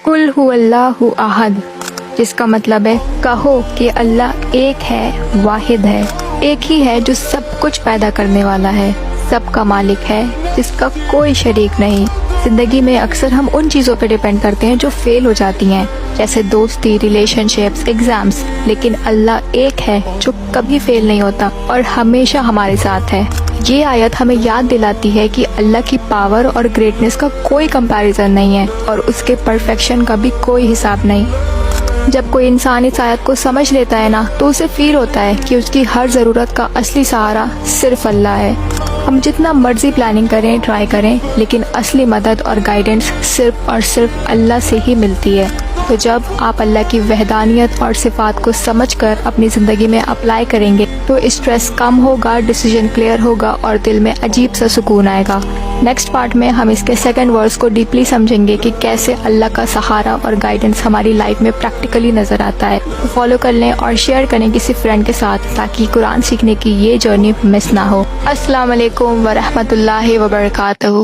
कुल हुवल्लाहु अहद, जिसका मतलब है कहो कि अल्लाह एक है, वाहिद है, एक ही है जो सब कुछ पैदा करने वाला है, सबका मालिक है, जिसका कोई शरीक नहीं। जिंदगी में अक्सर हम उन चीज़ों पे डिपेंड करते हैं जो फेल हो जाती हैं, जैसे दोस्ती, रिलेशनशिप्स, एग्जाम्स, लेकिन अल्लाह एक है जो कभी फेल नहीं होता और हमेशा हमारे साथ है। ये आयत हमें याद दिलाती है कि अल्लाह की पावर और ग्रेटनेस का कोई कंपैरिजन नहीं है और उसके परफेक्शन का भी कोई हिसाब नहीं। जब कोई इंसान इस आयत को समझ लेता है ना, तो उसे फील होता है कि उसकी हर ज़रूरत का असली सहारा सिर्फ अल्लाह है। हम जितना मर्जी प्लानिंग करें, ट्राई करें, लेकिन असली मदद और गाइडेंस सिर्फ और सिर्फ अल्लाह से ही मिलती है। तो जब आप अल्लाह की वहदानियत और सिफात को समझकर अपनी ज़िंदगी में अप्लाई करेंगे तो स्ट्रेस कम होगा, डिसीजन क्लियर होगा और दिल में अजीब सा सुकून आएगा। नेक्स्ट पार्ट में हम इसके सेकंड वर्ड्स को डीपली समझेंगे कि कैसे अल्लाह का सहारा और गाइडेंस हमारी लाइफ में प्रैक्टिकली नज़र आता है। तो फॉलो कर लें और शेयर करें किसी फ्रेंड के साथ, ताकि कुरान सीखने की ये जर्नी मिस ना हो। अस्सलाम वालेकुम व रहमतुल्लाहि व बरकातहू।